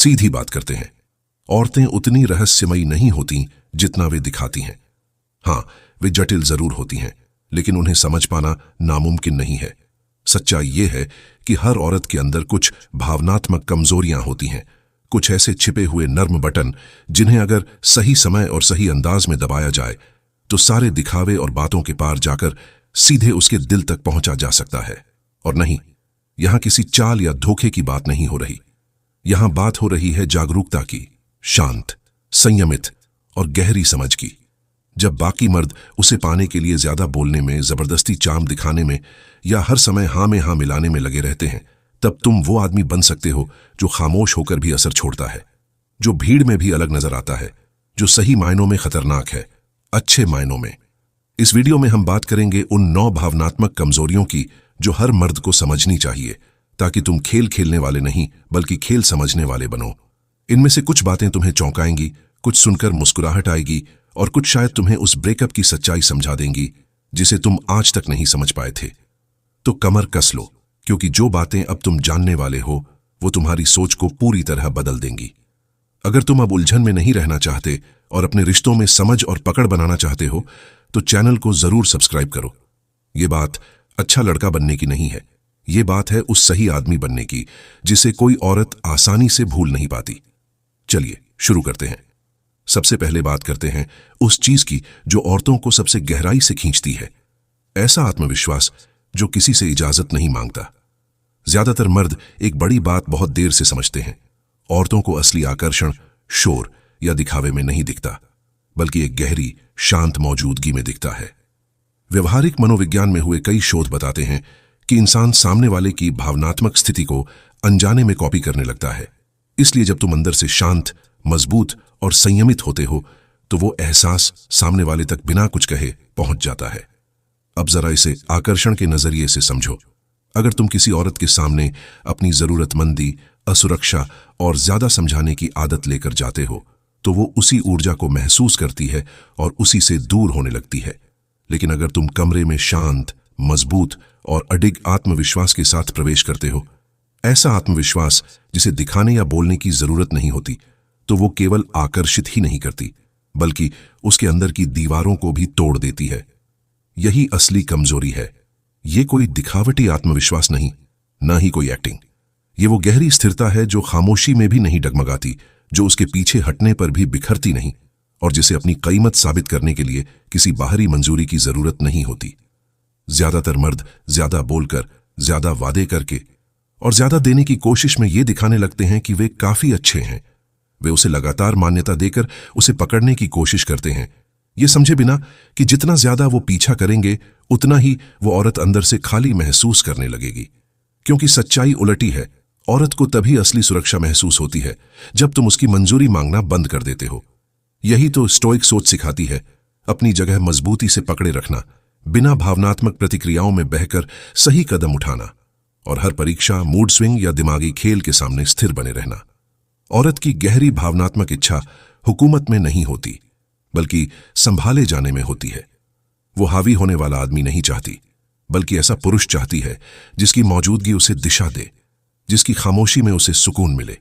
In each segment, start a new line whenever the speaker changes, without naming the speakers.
सीधी बात करते हैं। औरतें उतनी रहस्यमयी नहीं होती जितना वे दिखाती हैं। हाँ, वे जटिल जरूर होती हैं, लेकिन उन्हें समझ पाना नामुमकिन नहीं है। सच्चाई ये है कि हर औरत के अंदर कुछ भावनात्मक कमजोरियां होती हैं, कुछ ऐसे छिपे हुए नर्म बटन जिन्हें अगर सही समय और सही अंदाज में दबाया जाए तो सारे दिखावे और बातों के पार जाकर सीधे उसके दिल तक पहुंचा जा सकता है। और नहीं, यहां किसी चाल या धोखे की बात नहीं हो रही। यहां बात हो रही है जागरूकता की, शांत, संयमित और गहरी समझ की। जब बाकी मर्द उसे पाने के लिए ज्यादा बोलने में, जबरदस्ती चाम दिखाने में या हर समय हां में हां मिलाने में लगे रहते हैं, तब तुम वो आदमी बन सकते हो जो खामोश होकर भी असर छोड़ता है, जो भीड़ में भी अलग नजर आता है, जो सही मायनों में खतरनाक है, अच्छे मायनों में। इस वीडियो में हम बात करेंगे उन 9 भावनात्मक कमजोरियों की जो हर मर्द को समझनी चाहिए, ताकि तुम खेल खेलने वाले नहीं बल्कि खेल समझने वाले बनो। इनमें से कुछ बातें तुम्हें चौंकाएंगी, कुछ सुनकर मुस्कुराहट आएगी और कुछ शायद तुम्हें उस ब्रेकअप की सच्चाई समझा देंगी जिसे तुम आज तक नहीं समझ पाए थे। तो कमर कस लो, क्योंकि जो बातें अब तुम जानने वाले हो वो तुम्हारी सोच को पूरी तरह बदल देंगी। अगर तुम अब उलझन में नहीं रहना चाहते और अपने रिश्तों में समझ और पकड़ बनाना चाहते हो तो चैनल को जरूर सब्सक्राइब करो। ये बात अच्छा लड़का बनने की नहीं है, ये बात है उस सही आदमी बनने की जिसे कोई औरत आसानी से भूल नहीं पाती। चलिए शुरू करते हैं। सबसे पहले बात करते हैं उस चीज की जो औरतों को सबसे गहराई से खींचती है, ऐसा आत्मविश्वास जो किसी से इजाजत नहीं मांगता। ज्यादातर मर्द एक बड़ी बात बहुत देर से समझते हैं। औरतों को असली आकर्षण शोर या दिखावे में नहीं दिखता, बल्कि एक गहरी शांत मौजूदगी में दिखता है। व्यवहारिक मनोविज्ञान में हुए कई शोध बताते हैं कि इंसान सामने वाले की भावनात्मक स्थिति को अनजाने में कॉपी करने लगता है। इसलिए जब तुम अंदर से शांत, मजबूत और संयमित होते हो तो वो एहसास सामने वाले तक बिना कुछ कहे पहुंच जाता है। अब जरा इसे आकर्षण के नजरिए से समझो। अगर तुम किसी औरत के सामने अपनी जरूरतमंदी, असुरक्षा और ज्यादा समझाने की आदत लेकर जाते हो तो वो उसी ऊर्जा को महसूस करती है और उसी से दूर होने लगती है। लेकिन अगर तुम कमरे में शांत, मजबूत और अडिग आत्मविश्वास के साथ प्रवेश करते हो, ऐसा आत्मविश्वास जिसे दिखाने या बोलने की जरूरत नहीं होती, तो वो केवल आकर्षित ही नहीं करती बल्कि उसके अंदर की दीवारों को भी तोड़ देती है। यही असली कमजोरी है। ये कोई दिखावटी आत्मविश्वास नहीं, ना ही कोई एक्टिंग। ये वो गहरी स्थिरता है जो खामोशी में भी नहीं डगमगाती, जो उसके पीछे हटने पर भी बिखरती नहीं और जिसे अपनी कीमत साबित करने के लिए किसी बाहरी मंजूरी की जरूरत नहीं होती। ज्यादातर मर्द ज्यादा बोलकर, ज्यादा वादे करके और ज्यादा देने की कोशिश में ये दिखाने लगते हैं कि वे काफी अच्छे हैं। वे उसे लगातार मान्यता देकर उसे पकड़ने की कोशिश करते हैं, ये समझे बिना कि जितना ज्यादा वो पीछा करेंगे उतना ही वो औरत अंदर से खाली महसूस करने लगेगी। क्योंकि सच्चाई उलटी है। औरत को तभी असली सुरक्षा महसूस होती है जब तुम उसकी मंजूरी मांगना बंद कर देते हो। यही तो स्टोइक सोच सिखाती है, अपनी जगह मजबूती से पकड़े रखना, बिना भावनात्मक प्रतिक्रियाओं में बहकर सही कदम उठाना और हर परीक्षा, मूड स्विंग या दिमागी खेल के सामने स्थिर बने रहना। औरत की गहरी भावनात्मक इच्छा हुकूमत में नहीं होती बल्कि संभाले जाने में होती है। वो हावी होने वाला आदमी नहीं चाहती, बल्कि ऐसा पुरुष चाहती है जिसकी मौजूदगी उसे दिशा दे, जिसकी खामोशी में उसे सुकून मिले।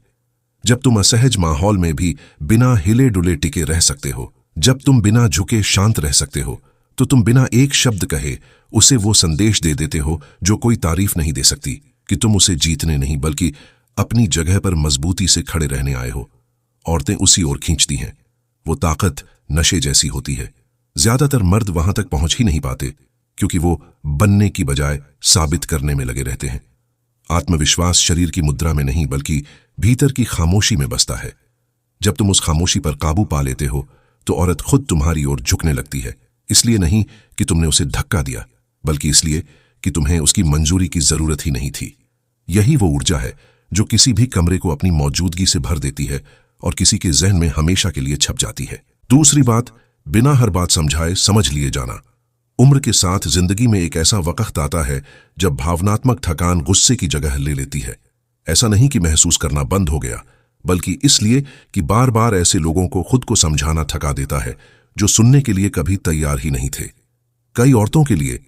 जब तुम असहज माहौल में भी बिना हिले डुले टिके रह सकते हो, जब तुम बिना झुके शांत रह सकते हो, तो तुम बिना एक शब्द कहे उसे वो संदेश दे देते हो जो कोई तारीफ नहीं दे सकती कि तुम उसे जीतने नहीं बल्कि अपनी जगह पर मजबूती से खड़े रहने आए हो। औरतें उसी ओर खींचती हैं। वो ताकत नशे जैसी होती है। ज्यादातर मर्द वहां तक पहुंच ही नहीं पाते क्योंकि वो बनने की बजाय साबित करने में लगे रहते हैं। आत्मविश्वास शरीर की मुद्रा में नहीं बल्कि भीतर की खामोशी में बसता है। जब तुम उस खामोशी पर काबू पा लेते हो तो औरत खुद तुम्हारी ओर झुकने लगती है, इसलिए नहीं कि तुमने उसे धक्का दिया, बल्कि इसलिए कि तुम्हें उसकी मंजूरी की जरूरत ही नहीं थी। यही वो ऊर्जा है जो किसी भी कमरे को अपनी मौजूदगी से भर देती है और किसी के जहन में हमेशा के लिए छप जाती है। दूसरी बात, बिना हर बात समझाए समझ लिए जाना। उम्र के साथ जिंदगी में एक ऐसा वक्त आता है जब भावनात्मक थकान गुस्से की जगह ले लेती है। ऐसा नहीं कि महसूस करना बंद हो गया, बल्कि इसलिए कि बार बार ऐसे लोगों को खुद को समझाना थका देता है जो सुनने के लिए कभी तैयार ही नहीं थे। कई औरतों के लिए,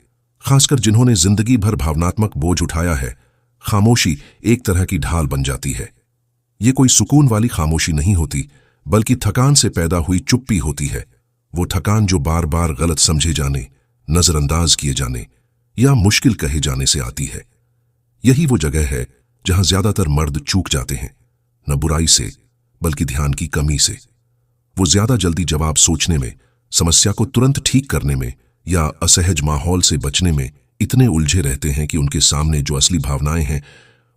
खासकर जिन्होंने जिंदगी भर भावनात्मक बोझ उठाया है, खामोशी एक तरह की ढाल बन जाती है। ये कोई सुकून वाली खामोशी नहीं होती, बल्कि थकान से पैदा हुई चुप्पी होती है। वो थकान जो बार बार गलत समझे जाने, नजरअंदाज किए जाने या मुश्किल कहे जाने से आती है। यही वो जगह है जहां ज्यादातर मर्द चूक जाते हैं, न बुराई से बल्कि ध्यान की कमी से। वो ज्यादा जल्दी जवाब सोचने में, समस्या को तुरंत ठीक करने में या असहज माहौल से बचने में इतने उलझे रहते हैं कि उनके सामने जो असली भावनाएं हैं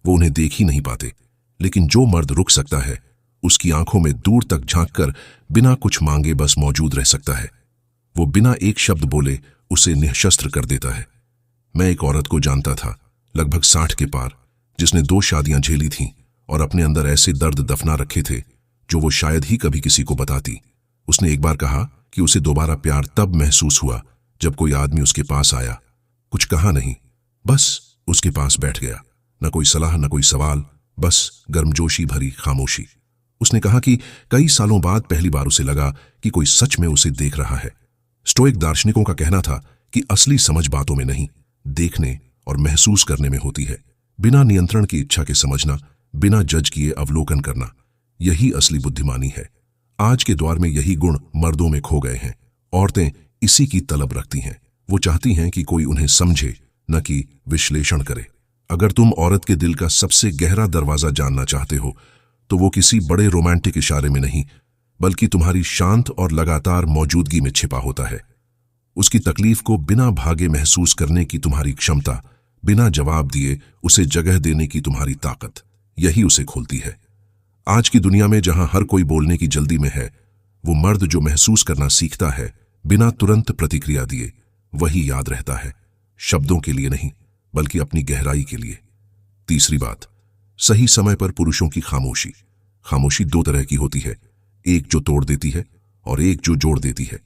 वो उन्हें देख ही नहीं पाते। लेकिन जो मर्द रुक सकता है, उसकी आंखों में दूर तक झांककर बिना कुछ मांगे बस मौजूद रह सकता है। वो बिना एक शब्द बोले उसे निःशस्त्र कर देता है। मैं एक औरत को जानता था, लगभग 60 के पार, जिसने 2 शादियां झेली थीं और अपने अंदर ऐसे दर्द दफना रखे थे जो वो शायद ही कभी किसी को बताती। उसने एक बार कहा कि उसे दोबारा प्यार तब महसूस हुआ जब कोई आदमी उसके पास आया, कुछ कहा नहीं, बस उसके पास बैठ गया। न कोई सलाह, न कोई सवाल, बस गर्मजोशी भरी खामोशी। उसने कहा कि कई सालों बाद पहली बार उसे लगा कि कोई सच में उसे देख रहा है। स्टोइक दार्शनिकों का कहना था कि असली समझ बातों में नहीं, देखने और महसूस करने में होती है। बिना नियंत्रण की इच्छा के समझना, बिना जज किए अवलोकन करना, यही असली बुद्धिमानी है। आज के दौर में यही गुण मर्दों में खो गए हैं। औरतें इसी की तलब रखती हैं। वो चाहती हैं कि कोई उन्हें समझे, न कि विश्लेषण करे। अगर तुम औरत के दिल का सबसे गहरा दरवाजा जानना चाहते हो तो वो किसी बड़े रोमांटिक इशारे में नहीं, बल्कि तुम्हारी शांत और लगातार मौजूदगी में छिपा होता है। उसकी तकलीफ को बिना भागे महसूस करने की तुम्हारी क्षमता, बिना जवाब दिए उसे जगह देने की तुम्हारी ताकत, यही उसे खोलती है। आज की दुनिया में जहां हर कोई बोलने की जल्दी में है, वो मर्द जो महसूस करना सीखता है बिना तुरंत प्रतिक्रिया दिए, वही याद रहता है, शब्दों के लिए नहीं बल्कि अपनी गहराई के लिए। तीसरी बात, सही समय पर पुरुषों की खामोशी। खामोशी 2 तरह की होती है, एक जो तोड़ देती है और एक जो जोड़ देती है।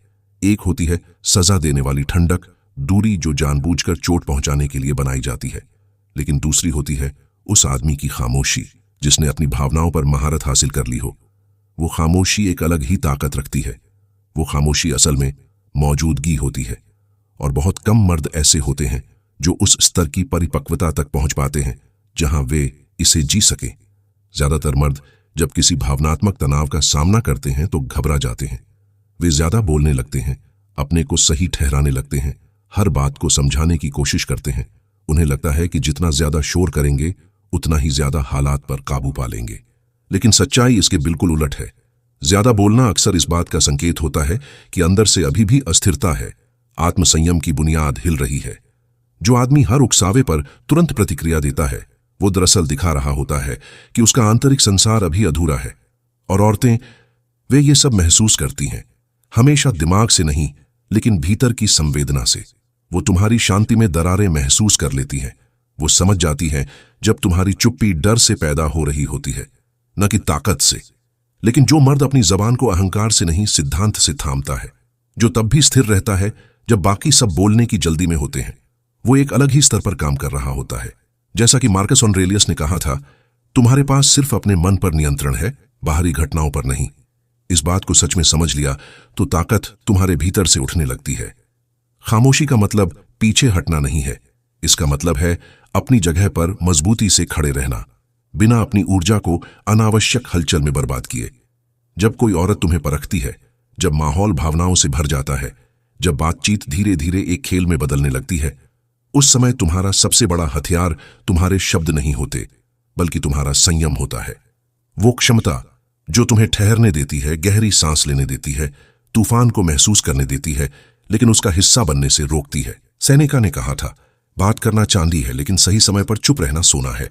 एक होती है सजा देने वाली ठंडक, दूरी जो जानबूझकर चोट पहुंचाने के लिए बनाई जाती है। लेकिन दूसरी होती है उस आदमी की खामोशी जिसने अपनी भावनाओं पर महारत हासिल कर ली हो। वो खामोशी एक अलग ही ताकत रखती है। वो खामोशी असल में मौजूदगी होती है, और बहुत कम मर्द ऐसे होते हैं जो उस स्तर की परिपक्वता तक पहुंच पाते हैं जहां वे इसे जी सके। ज्यादातर मर्द जब किसी भावनात्मक तनाव का सामना करते हैं तो घबरा जाते हैं। वे ज्यादा बोलने लगते हैं, अपने को सही ठहराने लगते हैं, हर बात को समझाने की कोशिश करते हैं। उन्हें लगता है कि जितना ज्यादा शोर करेंगे उतना ही ज्यादा हालात पर काबू पा लेंगे। लेकिन सच्चाई इसके बिल्कुल उलट है। ज्यादा बोलना अक्सर इस बात का संकेत होता है कि अंदर से अभी भी अस्थिरता है, आत्मसंयम की बुनियाद हिल रही है। जो आदमी हर उकसावे पर तुरंत प्रतिक्रिया देता है, वो दरअसल दिखा रहा होता है कि उसका आंतरिक संसार अभी अधूरा है। और औरतें, वे ये सब महसूस करती हैं, हमेशा दिमाग से नहीं लेकिन भीतर की संवेदना से। वो तुम्हारी शांति में दरारें महसूस कर लेती हैं। वो समझ जाती हैं जब तुम्हारी चुप्पी डर से पैदा हो रही होती है, न कि ताकत से। लेकिन जो मर्द अपनी जबान को अहंकार से नहीं सिद्धांत से थामता है, जो तब भी स्थिर रहता है जब बाकी सब बोलने की जल्दी में होते हैं, वो एक अलग ही स्तर पर काम कर रहा होता है। जैसा कि मार्कस ऑरेलियस ने कहा था, तुम्हारे पास सिर्फ अपने मन पर नियंत्रण है, बाहरी घटनाओं पर नहीं। इस बात को सच में समझ लिया तो ताकत तुम्हारे भीतर से उठने लगती है। खामोशी का मतलब पीछे हटना नहीं है। इसका मतलब है अपनी जगह पर मजबूती से खड़े रहना, बिना अपनी ऊर्जा को अनावश्यक हलचल में बर्बाद किए। जब कोई औरत तुम्हें परखती है, जब माहौल भावनाओं से भर जाता है, जब बातचीत धीरे धीरे एक खेल में बदलने लगती है, उस समय तुम्हारा सबसे बड़ा हथियार तुम्हारे शब्द नहीं होते, बल्कि तुम्हारा संयम होता है। वो क्षमता जो तुम्हें ठहरने देती है, गहरी सांस लेने देती है, तूफान को महसूस करने देती है, लेकिन उसका हिस्सा बनने से रोकती है। सेनेका ने कहा था, बात करना चांदी है लेकिन सही समय पर चुप रहना सोना है।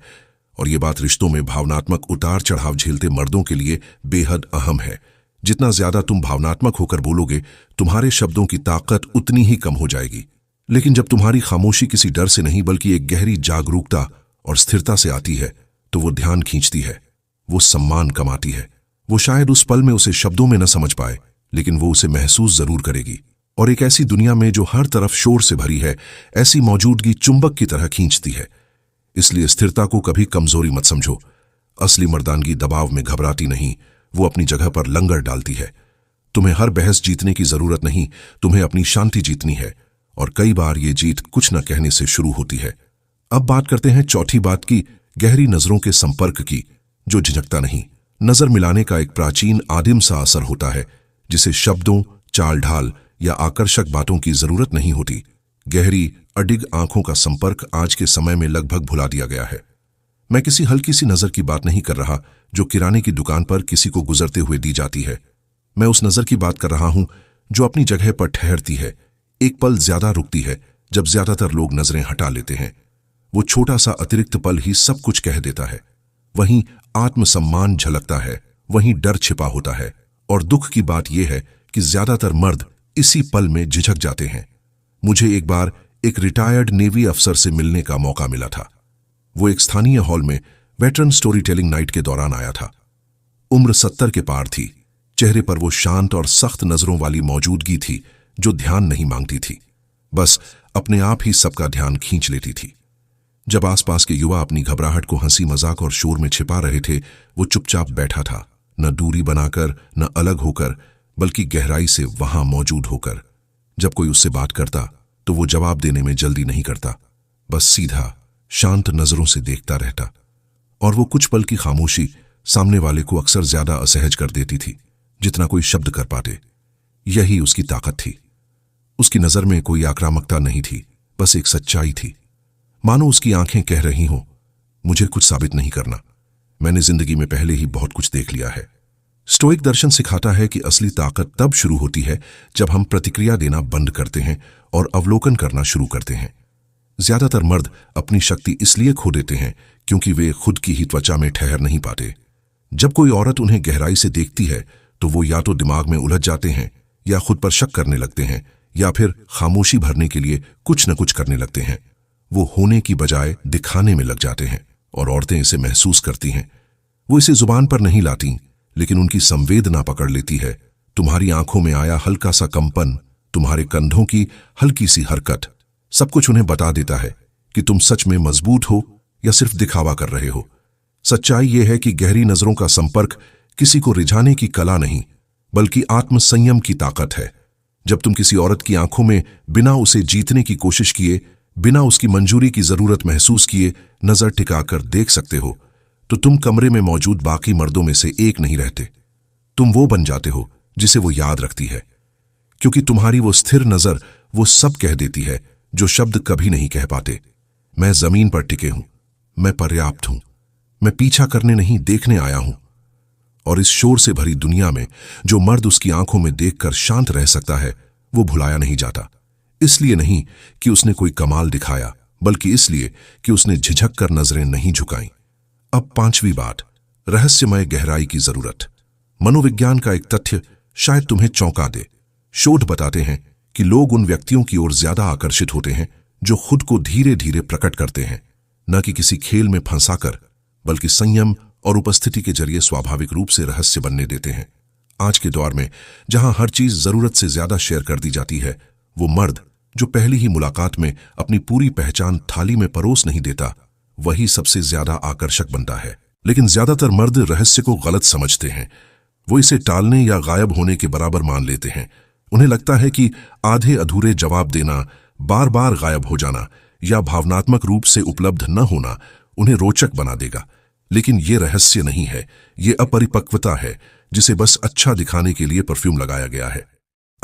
और ये बात रिश्तों में भावनात्मक उतार चढ़ाव झेलते मर्दों के लिए बेहद अहम है। जितना ज्यादा तुम भावनात्मक होकर बोलोगे, तुम्हारे शब्दों की ताकत उतनी ही कम हो जाएगी। लेकिन जब तुम्हारी खामोशी किसी डर से नहीं बल्कि एक गहरी जागरूकता और स्थिरता से आती है, तो वो ध्यान खींचती है, वो सम्मान कमाती है। वो शायद उस पल में उसे शब्दों में न समझ पाए, लेकिन वो उसे महसूस जरूर करेगी। और एक ऐसी दुनिया में जो हर तरफ शोर से भरी है, ऐसी मौजूदगी चुंबक की तरह खींचती है। इसलिए स्थिरता को कभी कमजोरी मत समझो। असली मर्दानगी दबाव में घबराती नहीं, वो अपनी जगह पर लंगर डालती है। तुम्हें हर बहस जीतने की जरूरत नहीं, तुम्हें अपनी शांति जीतनी है। और कई बार ये जीत कुछ न कहने से शुरू होती है। अब बात करते हैं चौथी बात की, गहरी नजरों के संपर्क की, जो झिझकता नहीं नजर मिलाने का एक प्राचीन आदिम सा असर होता है जिसे शब्दों, चाल ढाल या आकर्षक बातों की जरूरत नहीं होती। गहरी अडिग आंखों का संपर्क आज के समय में लगभग भुला दिया गया है। मैं किसी हल्की सी नजर की बात नहीं कर रहा जो किराने की दुकान पर किसी को गुजरते हुए दी जाती है। मैं उस नजर की बात कर रहा हूं जो अपनी जगह पर ठहरती है, एक पल ज्यादा रुकती है जब ज्यादातर लोग नजरें हटा लेते हैं। वो छोटा सा अतिरिक्त पल ही सब कुछ कह देता है। वहीं आत्मसम्मान झलकता है, वहीं डर छिपा होता है। और दुख की बात यह है कि ज्यादातर मर्द इसी पल में झिझक जाते हैं। मुझे एक बार एक रिटायर्ड नेवी अफसर से मिलने का मौका मिला था। वो एक स्थानीय हॉल में वेटरन स्टोरी टेलिंग नाइट के दौरान आया था। उम्र 70 के पार थी। चेहरे पर वो शांत और सख्त नजरों वाली मौजूदगी थी जो ध्यान नहीं मांगती थी, बस अपने आप ही सबका ध्यान खींच लेती थी। जब आसपास के युवा अपनी घबराहट को हंसी मजाक और शोर में छिपा रहे थे, वो चुपचाप बैठा था, न दूरी बनाकर न अलग होकर, बल्कि गहराई से वहां मौजूद होकर। जब कोई उससे बात करता तो वो जवाब देने में जल्दी नहीं करता, बस सीधा शांत नजरों से देखता रहता। और वो कुछ पल की खामोशी सामने वाले को अक्सर ज्यादा असहज कर देती थी जितना कोई शब्द कर पाते। यही उसकी ताकत थी। उसकी नजर में कोई आक्रामकता नहीं थी, बस एक सच्चाई थी। मानो उसकी आंखें कह रही हों, मुझे कुछ साबित नहीं करना, मैंने जिंदगी में पहले ही बहुत कुछ देख लिया है। स्टोइक दर्शन सिखाता है कि असली ताकत तब शुरू होती है जब हम प्रतिक्रिया देना बंद करते हैं और अवलोकन करना शुरू करते हैं। ज्यादातर मर्द अपनी शक्ति इसलिए खो देते हैं क्योंकि वे खुद की ही त्वचा में ठहर नहीं पाते। जब कोई औरत उन्हें गहराई से देखती है तो वो या तो दिमाग में उलझ जाते हैं, या खुद पर शक करने लगते हैं, या फिर खामोशी भरने के लिए कुछ न कुछ करने लगते हैं। वो होने की बजाय दिखाने में लग जाते हैं, और औरतें इसे महसूस करती हैं। वो इसे जुबान पर नहीं लाती, लेकिन उनकी संवेदना पकड़ लेती है। तुम्हारी आंखों में आया हल्का सा कंपन, तुम्हारे कंधों की हल्की सी हरकत, सब कुछ उन्हें बता देता है कि तुम सच में मजबूत हो या सिर्फ दिखावा कर रहे हो। सच्चाई यह है कि गहरी नजरों का संपर्क किसी को रिझाने की कला नहीं, बल्कि आत्मसंयम की ताकत है। जब तुम किसी औरत की आंखों में बिना उसे जीतने की कोशिश किए, बिना उसकी मंजूरी की जरूरत महसूस किए नजर टिकाकर देख सकते हो, तो तुम कमरे में मौजूद बाकी मर्दों में से एक नहीं रहते। तुम वो बन जाते हो जिसे वो याद रखती है, क्योंकि तुम्हारी वो स्थिर नजर वो सब कह देती है जो शब्द कभी नहीं कह पाते। मैं जमीन पर टिके हूं, मैं पर्याप्त हूं, मैं पीछा करने नहीं देखने आया हूं। और इस शोर से भरी दुनिया में जो मर्द उसकी आंखों में देखकर शांत रह सकता है, वो भुलाया नहीं जाता। इसलिए नहीं कि उसने कोई कमाल दिखाया, बल्कि इसलिए कि उसने झिझक कर नजरें नहीं झुकाईं। अब 5वीं बात, रहस्यमय गहराई की जरूरत। मनोविज्ञान का एक तथ्य शायद तुम्हें चौंका दे। शोध बताते हैं कि लोग उन व्यक्तियों की ओर ज्यादा आकर्षित होते हैं जो खुद को धीरे धीरे प्रकट करते हैं, न कि किसी खेल में फंसाकर, बल्कि संयम और उपस्थिति के जरिए स्वाभाविक रूप से रहस्य बनने देते हैं। आज के दौर में जहां हर चीज जरूरत से ज्यादा शेयर कर दी जाती है, वो मर्द जो पहली ही मुलाकात में अपनी पूरी पहचान थाली में परोस नहीं देता, वही सबसे ज्यादा आकर्षक बनता है। लेकिन ज्यादातर मर्द रहस्य को गलत समझते हैं। वो इसे टालने या गायब होने के बराबर मान लेते हैं। उन्हें लगता है कि आधे अधूरे जवाब देना, बार बार गायब हो जाना या भावनात्मक रूप से उपलब्ध न होना उन्हें रोचक बना देगा। लेकिन ये रहस्य नहीं है, ये अपरिपक्वता है जिसे बस अच्छा दिखाने के लिए परफ्यूम लगाया गया है।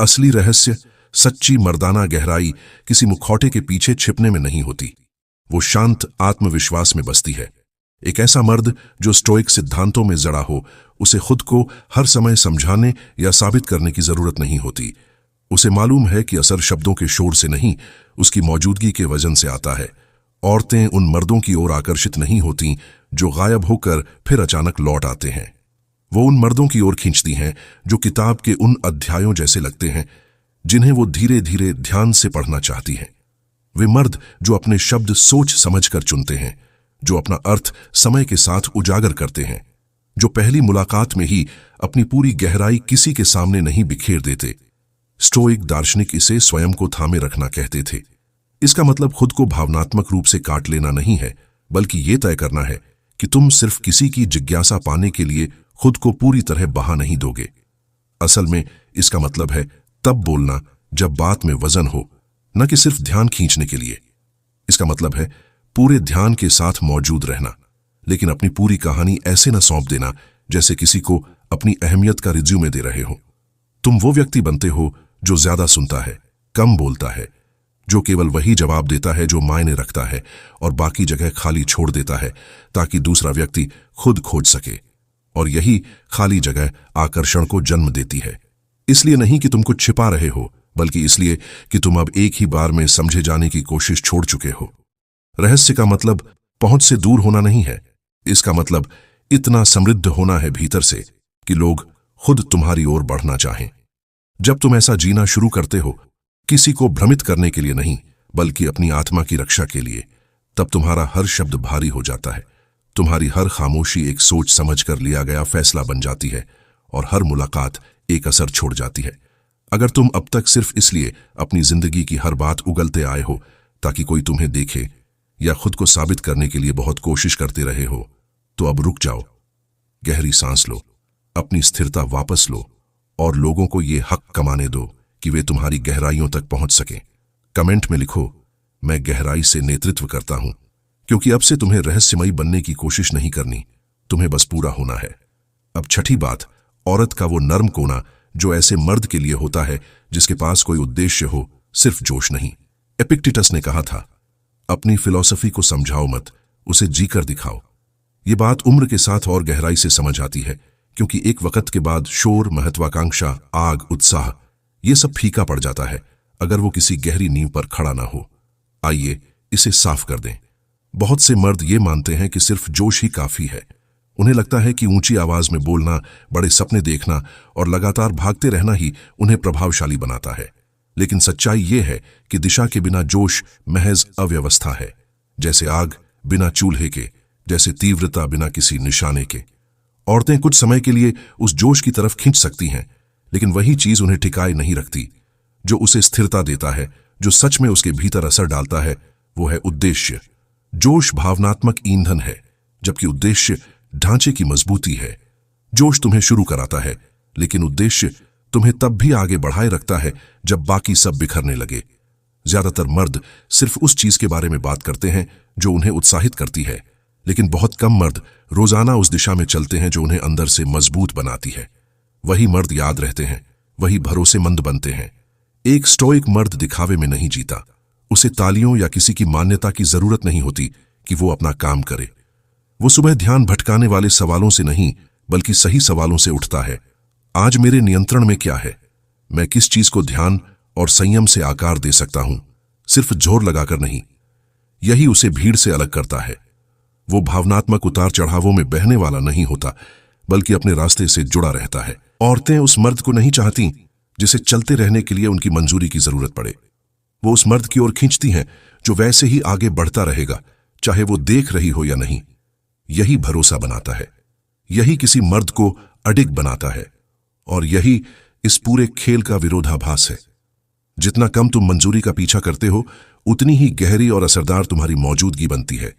असली रहस्य, सच्ची मर्दाना गहराई किसी मुखौटे के पीछे छिपने में नहीं होती, वो शांत आत्मविश्वास में बसती है। एक ऐसा मर्द जो स्टोइक सिद्धांतों में जड़ा हो, उसे खुद को हर समय समझाने या साबित करने की जरूरत नहीं होती। उसे मालूम है कि असर शब्दों के शोर से नहीं, उसकी मौजूदगी के वजन से आता है। औरतें उन मर्दों की ओर आकर्षित नहीं होती जो गायब होकर फिर अचानक लौट आते हैं। वो उन मर्दों की ओर खींचती हैं जो किताब के उन अध्यायों जैसे लगते हैं जिन्हें वो धीरे धीरे ध्यान से पढ़ना चाहती हैं। वे मर्द जो अपने शब्द सोच समझकर चुनते हैं, जो अपना अर्थ समय के साथ उजागर करते हैं, जो पहली मुलाकात में ही अपनी पूरी गहराई किसी के सामने नहीं बिखेर देते। स्टोइक दार्शनिक इसे स्वयं को थामे रखना कहते थे। इसका मतलब खुद को भावनात्मक रूप से काट लेना नहीं है, बल्कि यह तय करना है कि तुम सिर्फ किसी की जिज्ञासा पाने के लिए खुद को पूरी तरह बहा नहीं दोगे। असल में इसका मतलब है तब बोलना जब बात में वजन हो, न कि सिर्फ ध्यान खींचने के लिए। इसका मतलब है पूरे ध्यान के साथ मौजूद रहना, लेकिन अपनी पूरी कहानी ऐसे न सौंप देना जैसे किसी को अपनी अहमियत का रिज्यूमे दे रहे हो। तुम वो व्यक्ति बनते हो जो ज्यादा सुनता है, कम बोलता है, जो केवल वही जवाब देता है जो मायने रखता है और बाकी जगह खाली छोड़ देता है ताकि दूसरा व्यक्ति खुद खोज सके। और यही खाली जगह आकर्षण को जन्म देती है। इसलिए नहीं कि तुम कुछ छिपा रहे हो, बल्कि इसलिए कि तुम अब एक ही बार में समझे जाने की कोशिश छोड़ चुके हो। रहस्य का मतलब पहुंच से दूर होना नहीं है। इसका मतलब इतना समृद्ध होना है भीतर से कि लोग खुद तुम्हारी ओर बढ़ना चाहें। जब तुम ऐसा जीना शुरू करते हो, किसी को भ्रमित करने के लिए नहीं, बल्कि अपनी आत्मा की रक्षा के लिए, तब तुम्हारा हर शब्द भारी हो जाता है। तुम्हारी हर खामोशी एक सोच समझ कर लिया गया फैसला बन जाती है और हर मुलाकात एक असर छोड़ जाती है। अगर तुम अब तक सिर्फ इसलिए अपनी जिंदगी की हर बात उगलते आए हो ताकि कोई तुम्हें देखे या खुद को साबित करने के लिए बहुत कोशिश करते रहे हो, तो अब रुक जाओ, गहरी सांस लो, अपनी स्थिरता वापस लो और लोगों को ये हक कमाने दो कि वे तुम्हारी गहराइयों तक पहुंच सकें। कमेंट में लिखो, मैं गहराई से नेतृत्व करता हूं, क्योंकि अब से तुम्हें रहस्यमयी बनने की कोशिश नहीं करनी, तुम्हें बस पूरा होना है। अब छठी बात, औरत का वो नर्म कोना जो ऐसे मर्द के लिए होता है जिसके पास कोई उद्देश्य हो, सिर्फ जोश नहीं। एपिक्टेटस ने कहा था, अपनी फिलॉसफी को समझाओ मत, उसे जीकर दिखाओ। ये बात उम्र के साथ और गहराई से समझ आती है, क्योंकि एक वक्त के बाद शोर, महत्वाकांक्षा, आग, उत्साह, ये सब फीका पड़ जाता है अगर वो किसी गहरी नींव पर खड़ा ना हो। आइए इसे साफ कर दें। बहुत से मर्द ये मानते हैं कि सिर्फ जोश ही काफी है। उन्हें लगता है कि ऊंची आवाज में बोलना, बड़े सपने देखना और लगातार भागते रहना ही उन्हें प्रभावशाली बनाता है। लेकिन सच्चाई ये है कि दिशा के बिना जोश महज अव्यवस्था है, जैसे आग बिना चूल्हे के, जैसे तीव्रता बिना किसी निशाने के। औरतें कुछ समय के लिए उस जोश की तरफ खींच सकती हैं, लेकिन वही चीज उन्हें टिकाए नहीं रखती। जो उसे स्थिरता देता है, जो सच में उसके भीतर असर डालता है, वो है उद्देश्य। जोश भावनात्मक ईंधन है, जबकि उद्देश्य ढांचे की मजबूती है। जोश तुम्हें शुरू कराता है, लेकिन उद्देश्य तुम्हें तब भी आगे बढ़ाए रखता है जब बाकी सब बिखरने लगे। ज्यादातर मर्द सिर्फ उस चीज के बारे में बात करते हैं जो उन्हें उत्साहित करती है, लेकिन बहुत कम मर्द रोजाना उस दिशा में चलते हैं जो उन्हें अंदर से मजबूत बनाती है। वही मर्द याद रहते हैं, वही भरोसेमंद बनते हैं। एक स्टोइक मर्द दिखावे में नहीं जीता। उसे तालियों या किसी की मान्यता की जरूरत नहीं होती कि वो अपना काम करे। वो सुबह ध्यान भटकाने वाले सवालों से नहीं, बल्कि सही सवालों से उठता है। आज मेरे नियंत्रण में क्या है? मैं किस चीज को ध्यान और संयम से आकार दे सकता हूं, सिर्फ जोर लगाकर नहीं। यही उसे भीड़ से अलग करता है। वो भावनात्मक उतार चढ़ावों में बहने वाला नहीं होता, बल्कि अपने रास्ते से जुड़ा रहता है। औरतें उस मर्द को नहीं चाहती जिसे चलते रहने के लिए उनकी मंजूरी की जरूरत पड़े। वो उस मर्द की ओर खींचती हैं जो वैसे ही आगे बढ़ता रहेगा, चाहे वो देख रही हो या नहीं। यही भरोसा बनाता है, यही किसी मर्द को अडिग बनाता है, और यही इस पूरे खेल का विरोधाभास है। जितना कम तुम मंजूरी का पीछा करते हो, उतनी ही गहरी और असरदार तुम्हारी मौजूदगी बनती है।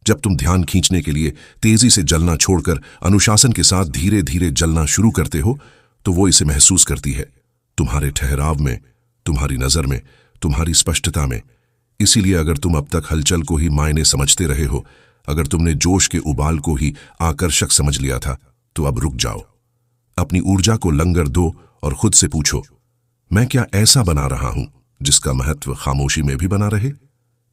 जब तुम ध्यान खींचने के लिए तेजी से जलना छोड़कर अनुशासन के साथ धीरे धीरे जलना शुरू करते हो, तो वो इसे महसूस करती है, तुम्हारे ठहराव में, तुम्हारी नजर में, तुम्हारी स्पष्टता में। इसीलिए अगर तुम अब तक हलचल को ही मायने समझते रहे हो, अगर तुमने जोश के उबाल को ही आकर्षक समझ लिया था, तो अब रुक जाओ। अपनी ऊर्जा को लंगर दो और खुद से पूछो, मैं क्या ऐसा बना रहा हूं जिसका महत्व खामोशी में भी बना रहे?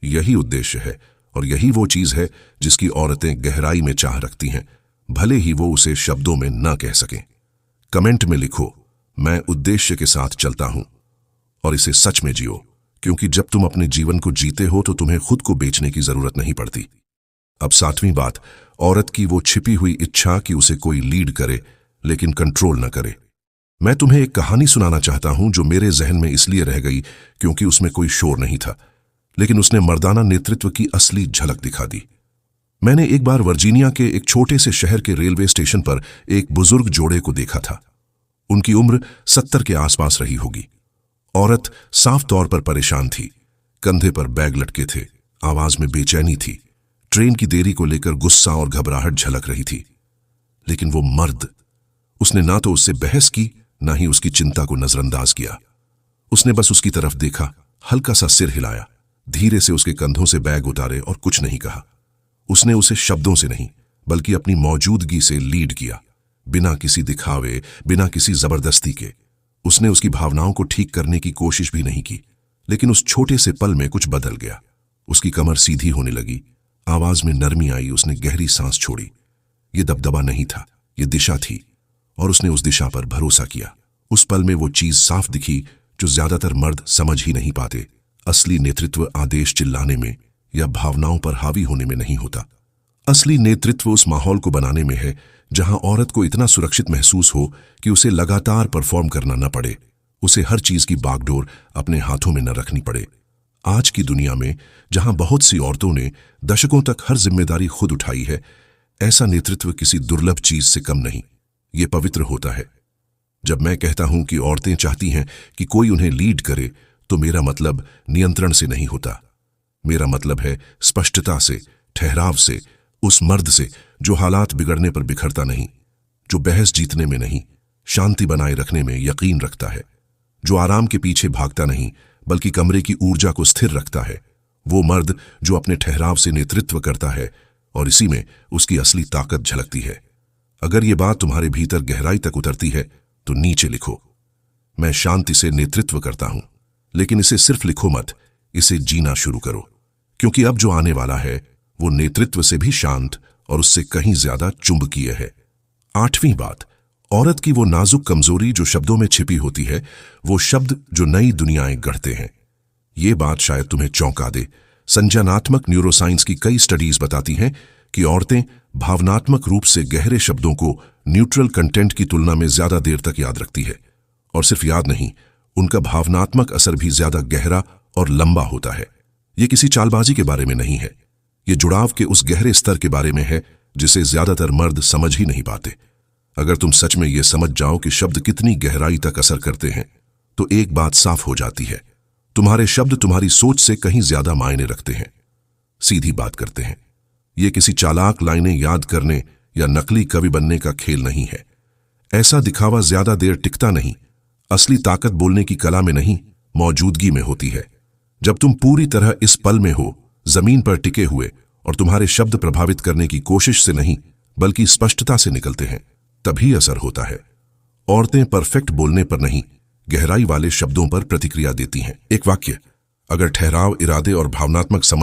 यही उद्देश्य है, और यही वो चीज है जिसकी औरतें गहराई में चाह रखती हैं, भले ही वो उसे शब्दों में ना कह सकें। कमेंट में लिखो, मैं उद्देश्य के साथ चलता हूं, और इसे सच में जियो, क्योंकि जब तुम अपने जीवन को जीते हो तो तुम्हें खुद को बेचने की जरूरत नहीं पड़ती। अब सातवीं बात, औरत की वो छिपी हुई इच्छा कि उसे कोई लीड करे लेकिन कंट्रोल न करे। मैं तुम्हें एक कहानी सुनाना चाहता हूं जो मेरे जहन में इसलिए रह गई क्योंकि उसमें कोई शोर नहीं था, लेकिन उसने मर्दाना नेतृत्व की असली झलक दिखा दी। मैंने एक बार वर्जीनिया के एक छोटे से शहर के रेलवे स्टेशन पर एक बुजुर्ग जोड़े को देखा था। उनकी उम्र 70 के आसपास रही होगी। औरत साफ तौर पर परेशान थी, कंधे पर बैग लटके थे, आवाज में बेचैनी थी। ट्रेन की देरी को लेकर गुस्सा और घबराहट झलक रही थी। लेकिन वो मर्द, उसने ना तो उससे बहस की, ना ही उसकी चिंता को नजरअंदाज किया। उसने बस उसकी तरफ देखा, हल्का सा सिर हिलाया, धीरे से उसके कंधों से बैग उतारे और कुछ नहीं कहा। उसने उसे शब्दों से नहीं, बल्कि अपनी मौजूदगी से लीड किया। बिना किसी दिखावे, बिना किसी जबरदस्ती के। उसने उसकी भावनाओं को ठीक करने की कोशिश भी नहीं की, लेकिन उस छोटे से पल में कुछ बदल गया। उसकी कमर सीधी होने लगी, आवाज में नरमी आई, उसने गहरी सांस छोड़ी। ये दबदबा नहीं था, ये दिशा थी, और उसने उस दिशा पर भरोसा किया। उस पल में वो चीज साफ दिखी जो ज्यादातर मर्द समझ ही नहीं पाते। असली नेतृत्व आदेश चिल्लाने में या भावनाओं पर हावी होने में नहीं होता। असली नेतृत्व उस माहौल को बनाने में है जहां औरत को इतना सुरक्षित महसूस हो कि उसे लगातार परफॉर्म करना न पड़े, उसे हर चीज की बागडोर अपने हाथों में न रखनी पड़े। आज की दुनिया में जहां बहुत सी औरतों ने दशकों तक हर जिम्मेदारी खुद उठाई है, ऐसा नेतृत्व किसी दुर्लभ चीज से कम नहीं, ये पवित्र होता है। जब मैं कहता हूं कि औरतें चाहती हैं कि कोई उन्हें लीड करे, तो मेरा मतलब नियंत्रण से नहीं होता। मेरा मतलब है स्पष्टता से, ठहराव से, उस मर्द से जो हालात बिगड़ने पर बिखरता नहीं, जो बहस जीतने में नहीं, शांति बनाए रखने में यकीन रखता है, जो आराम के पीछे भागता नहीं बल्कि कमरे की ऊर्जा को स्थिर रखता है। वो मर्द जो अपने ठहराव से नेतृत्व करता है, और इसी में उसकी असली ताकत झलकती है। अगर ये बात तुम्हारे भीतर गहराई तक उतरती है तो नीचे लिखो, मैं शांति से नेतृत्व करता हूं। लेकिन इसे सिर्फ लिखो मत, इसे जीना शुरू करो, क्योंकि अब जो आने वाला है वो नेतृत्व से भी शांत और उससे कहीं ज्यादा चुंबकीय है। 8वीं बात, औरत की वो नाजुक कमजोरी जो शब्दों में छिपी होती है, वो शब्द जो नई दुनियाएं गढ़ते हैं। ये बात शायद तुम्हें चौंका दे। संज्ञानात्मक न्यूरोसाइंस की कई स्टडीज बताती हैं कि औरतें भावनात्मक रूप से गहरे शब्दों को न्यूट्रल कंटेंट की तुलना में ज्यादा देर तक याद रखती है। और सिर्फ याद नहीं, उनका भावनात्मक असर भी ज्यादा गहरा और लंबा होता है। ये किसी चालबाजी के बारे में नहीं है, ये जुड़ाव के उस गहरे स्तर के बारे में है जिसे ज्यादातर मर्द समझ ही नहीं पाते। अगर तुम सच में ये समझ जाओ कि शब्द कितनी गहराई तक असर करते हैं, तो एक बात साफ हो जाती है, तुम्हारे शब्द तुम्हारी सोच से कहीं ज्यादा मायने रखते हैं, सीधी बात करते हैं। ये किसी चालाक लाइनें याद करने या नकली कवि बनने का खेल नहीं है। ऐसा दिखावा ज्यादा देर टिकता नहीं। असली ताकत बोलने की कला में नहीं, मौजूदगी में होती है। जब तुम पूरी तरह इस पल में हो, जमीन पर टिके हुए, और तुम्हारे शब्द प्रभावित करने की कोशिश से नहीं बल्कि स्पष्टता से निकलते हैं, तभी असर होता है। औरतें परफेक्ट बोलने पर नहीं, गहराई वाले शब्दों पर प्रतिक्रिया देती हैं। एक वाक्य अगर ठहराव, इरादे और भावनात्मक